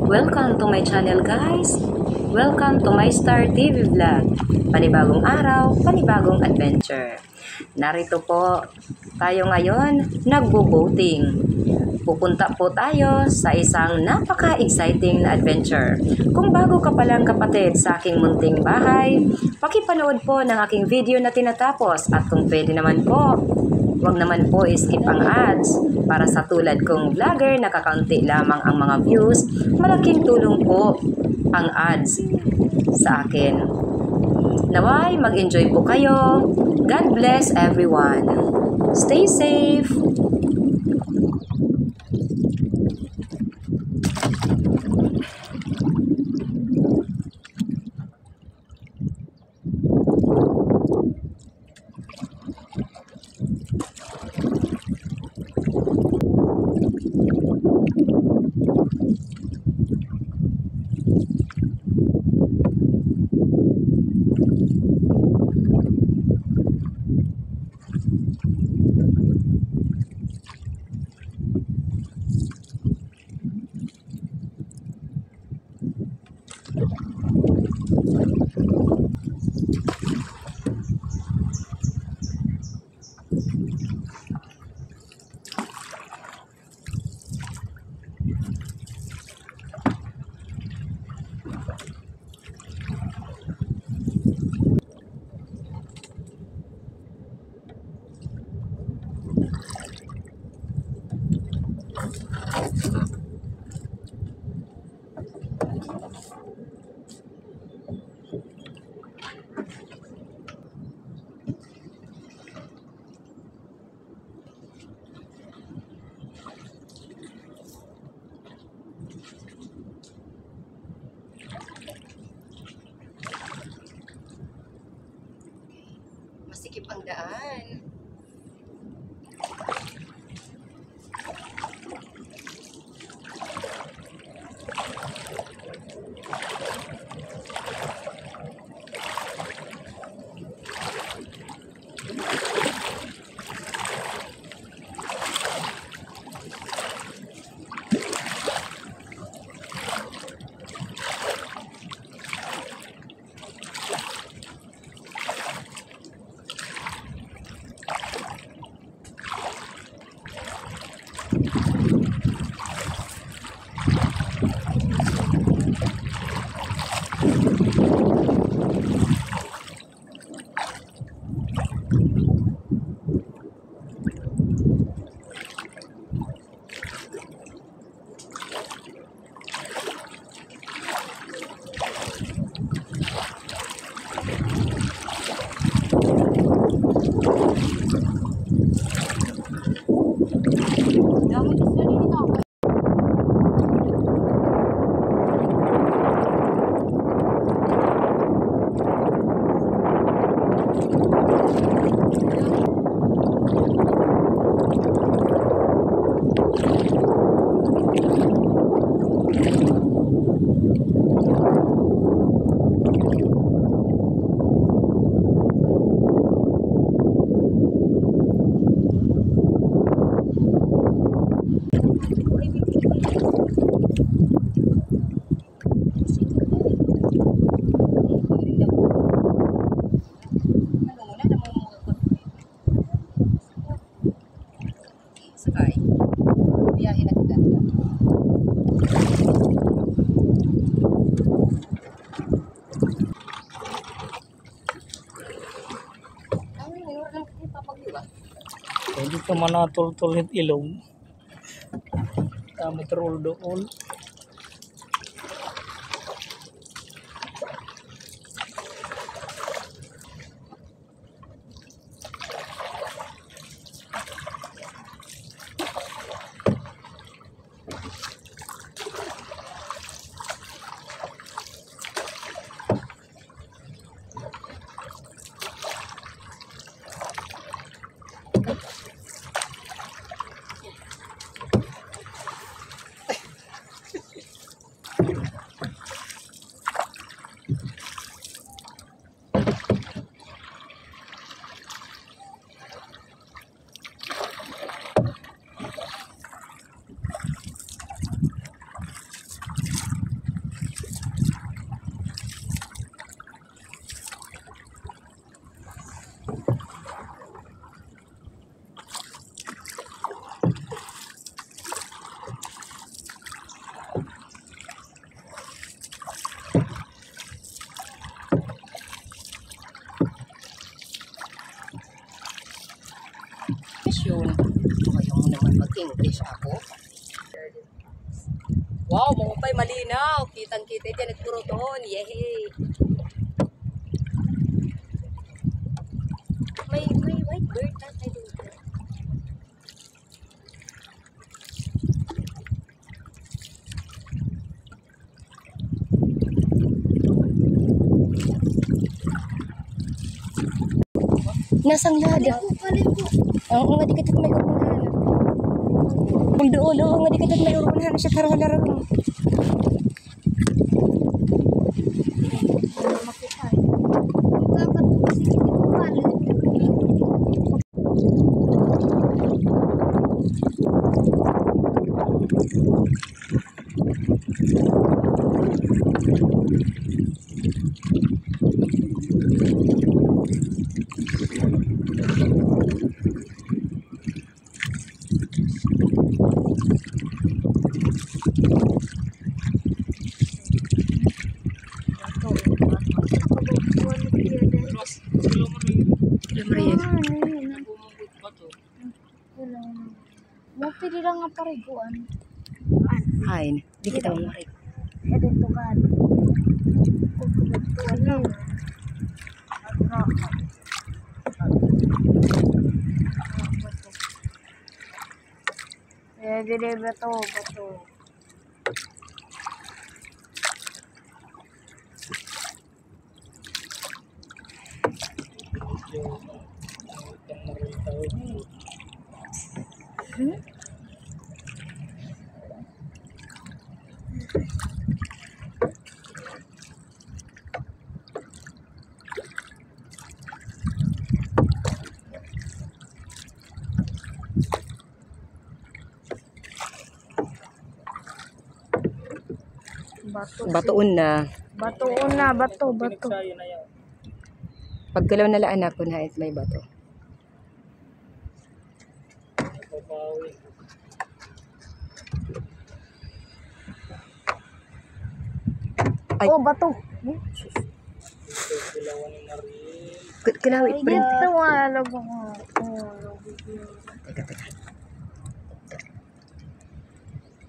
Welcome to my channel guys! Welcome to my Star TV vlog. Panibagong araw, panibagong adventure. Narito po tayo ngayon, nagbo-boating. Pupunta po tayo sa isang napaka-exciting na adventure. Kung bago ka palang kapatid sa aking munting bahay, pakipanood po ng aking video na tinatapos at kung pwede naman po, huwag naman po skip ang ads. Para sa tulad kong vlogger, nakakaunti lamang ang mga views, malaking tulong po ang ads sa akin. Naway, mag-enjoy po kayo. God bless everyone. Stay safe. Masikip ang daan. Hindi ka manatol-tulit ilong. Tama troll doon. Ayaw mo naman mag-English ako. Wow, mga pa'y malinaw. Kitang-kita dyan at puro doon. Yehey! May white bird na tayo dito. Nasang lada? Oo nga, di katit may urunan. Kung doon, oo nga, di katit may urunan siya tarong-larong. Mau pili lang nga pariguan. Hain, di kita mamarik. Ya dito kan. Ano? Ya jadi bato. Batoon na. Bato. Pinagsayo na yan. Pagkalaw na laan ako na may bato. Papawi. Ay. Oh, bato. Ito silawan ni Marie. Kilawit pa rin. Ito nga logo ko. Teka.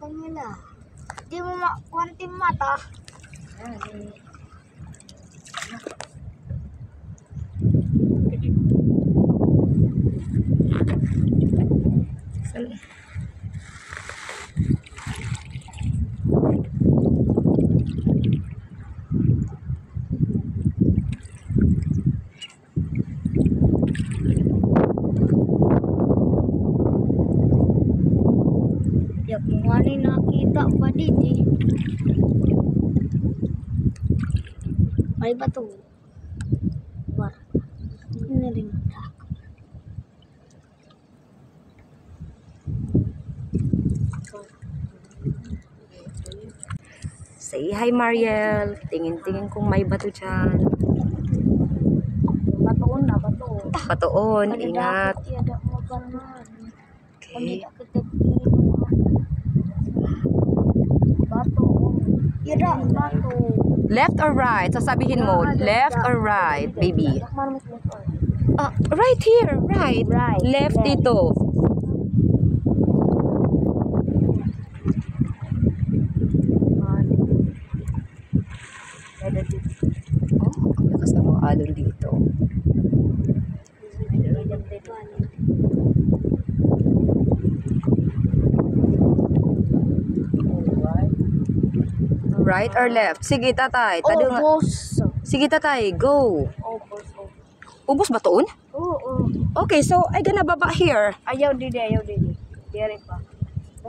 Kanila. Di mo kwantim mata. Ya kung nakita pa dito. May bato. War. Ini rin. Say hi, Mariel. Tingin-tingin kung may bato dyan. Batoon na, bato. Batoon, ingat. Ada mo kanan. Okay. Bato. Ira, bato. Left or right? Sasabihin mo, left or right, baby? Right here, right. Right. Left dito. Oh, ang lakas ng mga alon dito. Right or left? Sige, tatay. Tado nga. Obos. Sige, tatay. Go. Obos. Ubus ba toon? Oo. Okay, so I gonna baba here. Ayaw didi. Diri pa.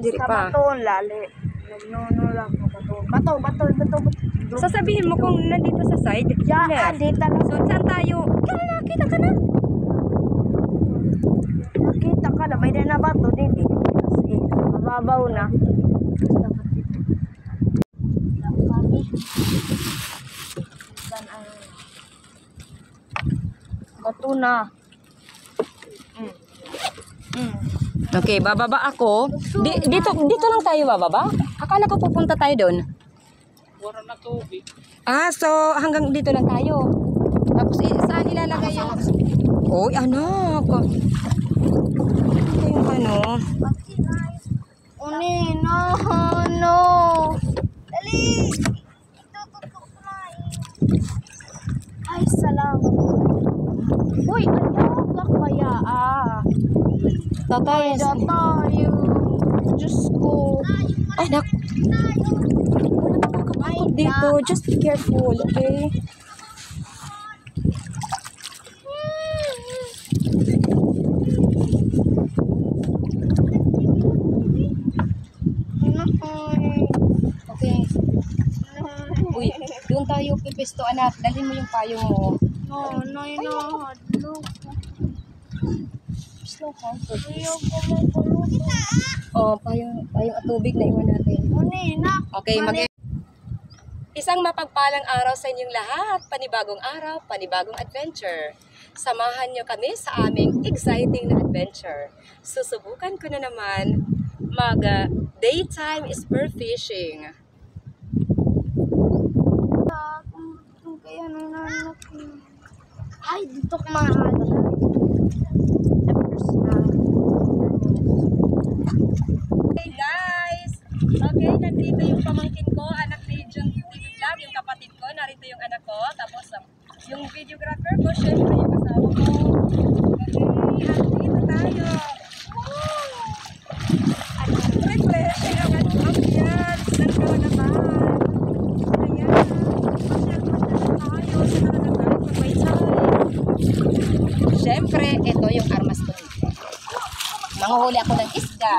Diri pa. Batoon, lali. Nagnuno lang ko bato. Bato. Sasabihin mo kung nandito sa side, Yan, left. dito na. So, saan tayo? Kita ka na. Nakita ka na, may na bato didi. Kasi, mababaw na. Bato na. Okay, bababa ako. Dito lang tayo bababa? Akala ko pupunta tayo doon. Wala na tubig. Ah, so hanggang dito lang tayo. Tapos saan ilalagay yung... Oy, anak. Ito yung Uni, no, no. Dali. Tututok na Ay, salamat. Uy, ayaw ka kaya Tatay, tayo. Diyos ko. ay, nakakatakot dito. Just be careful, okay? Okay. Uy, doon tayo pipisto, anak. Dalhin mo yung payong mo. No, no, no. Slow ka. Ayaw ko makulong. Oh, payong at tubig na iwan natin. Uni, na. Okay, Isang mapagpalang araw sa inyong lahat. Panibagong araw, panibagong adventure. Samahan niyo kami sa aming exciting na adventure. Susubukan ko na naman daytime spear fishing. Kaya nananok. Ay, dito ka mga Hey guys! Okay, nandito yung pamangkin ko, anak ni John TV Vlog, yung kapatid ko, narito yung anak ko, tapos yung videographer ko, syempre yung asawa ko. Okay, at dito tayo. Wow! Refreshing ang ambience ng karagatan. Ayan, masyal-masyal tayo sa karagatan pag may time. Syempre, ito yung armas ko dito. Manguhuli ako ng isda.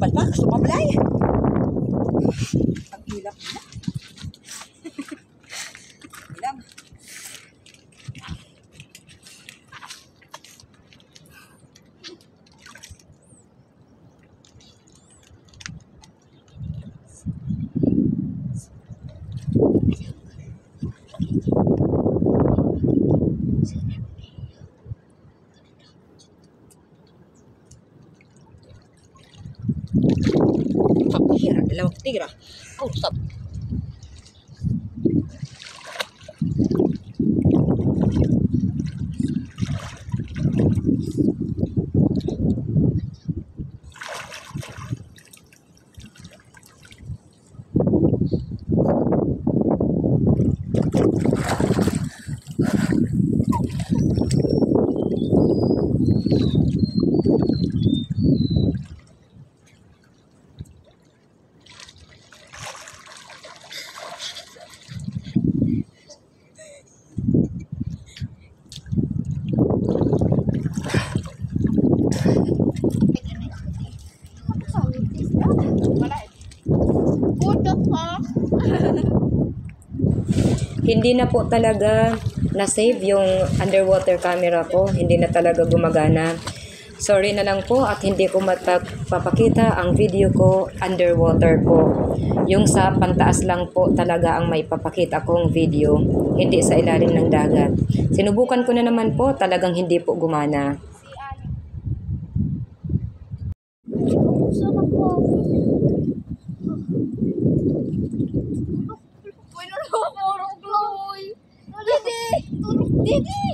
Palpak, sumablay. Ang hilap na. Hilap. Hira, dalawang tigra. Oh, stop. Hindi na po talaga na-save yung underwater camera ko. Hindi na talaga gumagana. Sorry na lang po at hindi ko mapapakita ang video ko underwater po. Yung sa pantaas lang po talaga ang may papakita kong video. Hindi sa ilalim ng dagat. Sinubukan ko na naman po, talagang hindi po gumana. Didi!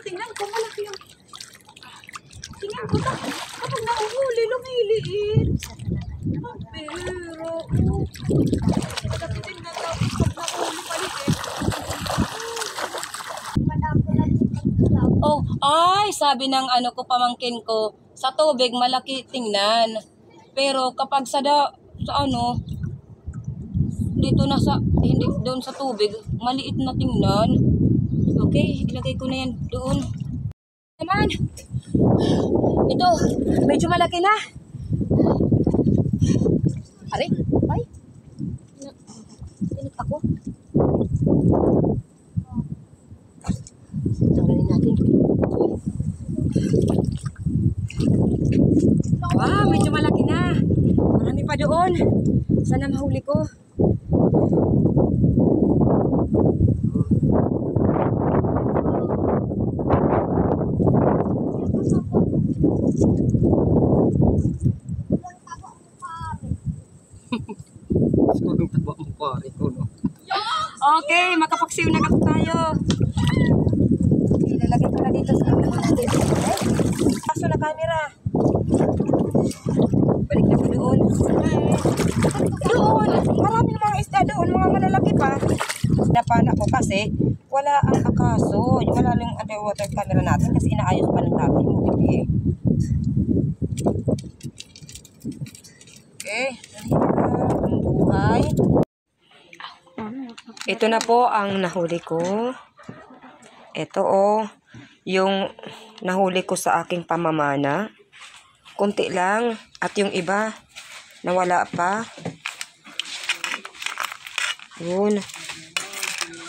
Tingnan ko, malaki yung... Tingnan ko na. Kapag nahuhuli, lumiliit. Pero... Kapag tingnan daw, kapag nahuhuli, maliit. Oh, ay, sabi ng ano ko, pamangkin ko, sa tubig malaki tingnan. Pero kapag sa ano, dito na sa, hindi, doon sa tubig, maliit na tingnan. Okay, ilagay ko na yan doon. Naman, ito, medyo malaki na. Aray, ay, tinik ako. Tanggalin natin. Wow, medyo malaki na. Marami pa doon. Sana mahuli ko. Okay, makapaksiw na tayo. Ilalagay ko na dito sa kaso na camera. Balik na ko doon. Doon, maraming mga isda doon, mga malalaki pa. Napana ko kasi wala ang akaso. Wala lang underwater camera natin kasi inaayos pa lang natin yung TV. Okay, ang buhay. Ito na po ang nahuli ko. Ito yung nahuli ko sa aking pamamana. Kunti lang at yung iba nawala pa. Yun.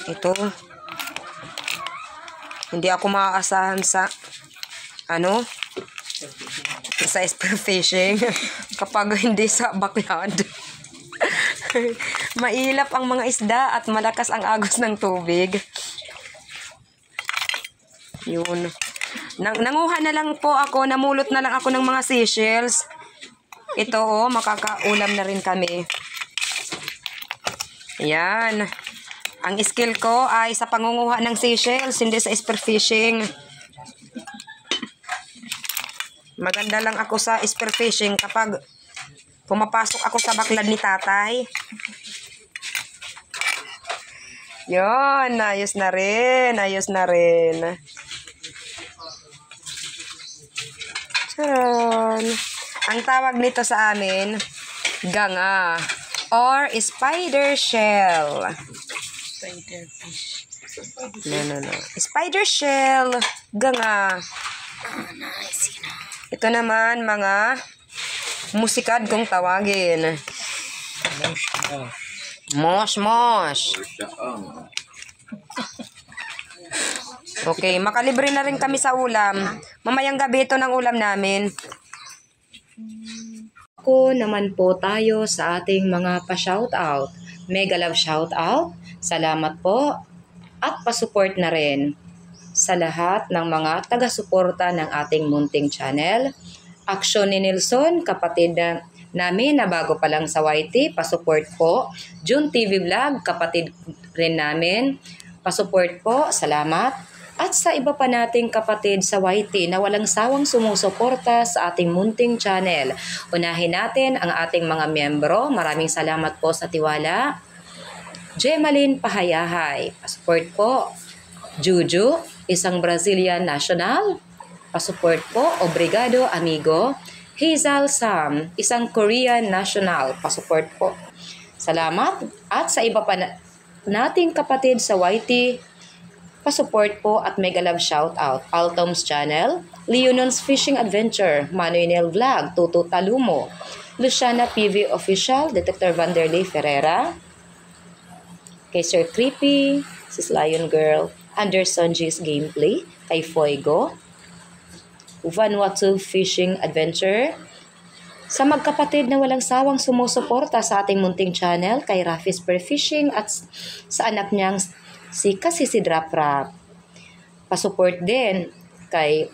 Ito. Hindi ako maaasahan sa sa spearfishing kapag hindi sa backyard. Mailap ang mga isda at malakas ang agos ng tubig. Yun. Nanguha na lang po ako, namulot na lang ako ng mga seashells. Ito makakaulam na rin kami. Yan. Ang skill ko ay sa pangunguha ng seashells, hindi sa spearfishing. Maganda lang ako sa spearfishing kapag pumapasok ako sa baklad ni tatay. Yon, ayos na rin. Ayos na rin. Charon. Ang tawag nito sa amin, ganga or spider shell. Spiderfish. No. Spider shell, ganga. Ito naman mga musikad kung tawagin. Mosh. Okay, makalibre na rin kami sa ulam. Mamayang gabi ito ng ulam namin. Ako naman po tayo sa ating mga pa-shoutout. Mega love shoutout. Salamat po. At pa-support na rin sa lahat ng mga taga-suporta ng ating munting channel. Action ni Nelson, kapatid namin na bago pa lang sa YT, pa-support po. June TV Vlog, kapatid rin namin. Pa-support po, salamat. At sa iba pa nating kapatid sa YT na walang sawang sumusuporta sa ating munting channel. Unahin natin ang ating mga miyembro. Maraming salamat po sa tiwala. Gemaline Pahayahay, pa-support po. Juju, isang Brazilian national. Pa-support po. Obrigado, amigo. Hazel Sam, isang Korean national. Pa-support po. Salamat. At sa iba pa nating kapatid sa YT, pa-support po at mega love shoutout. Altom's Channel, Leonon's Fishing Adventure, Manuel Vlog, Tutu Talumo, Luciana PV Official, Detector Vanderlei Ferreira, kay Sir Creepy, Sis Lion Girl, Anderson G's Gameplay, kay Foigo, Vanuatu Fishing Adventure, sa magkapatid na walang sawang sumusuporta sa ating munting channel, kay Rafi's Fishing at sa anak niyang si Kasisi Drap Rap. Pa-support din kay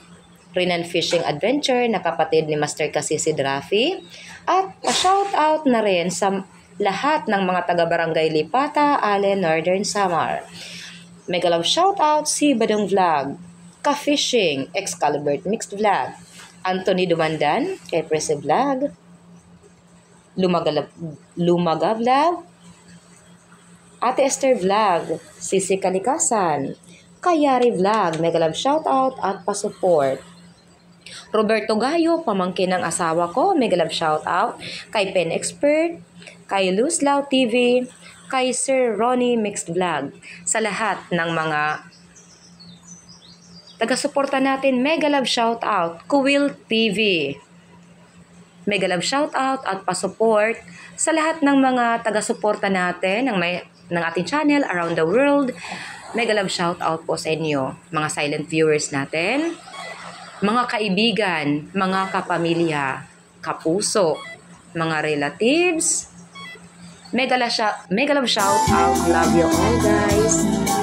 Renan Fishing Adventure na kapatid ni Master Kasisi Drafi. At pa-shoutout na rin sa lahat ng mga taga-barangay Lipata, Allen, Northern Samar. Mega love shoutout si Badong Vlog, Ka-Fishing, Excalibur Mixed Vlog, Anthony Dumandan, kay Prese Vlog, Lumaga Vlog, Ate Esther Vlog, Sisi Kalikasan, Kayari Vlog, mega love shoutout at pa-support. Roberto Gayo, pamangkin ng asawa ko, mega love shoutout. Kay Pen Expert, kay Luzlaw TV, kay Sir Ronnie Mixed Vlog. Sa lahat ng mga taga-suporta natin, mega love shoutout. Kuwil TV, mega love shoutout at pa-support sa lahat ng mga taga-suporta natin ng ating channel around the world. Mega love shoutout po sa inyo, mga silent viewers natin, mga kaibigan, mga kapamilya, kapuso, mga relatives. Mega love shoutout. Love you all, guys.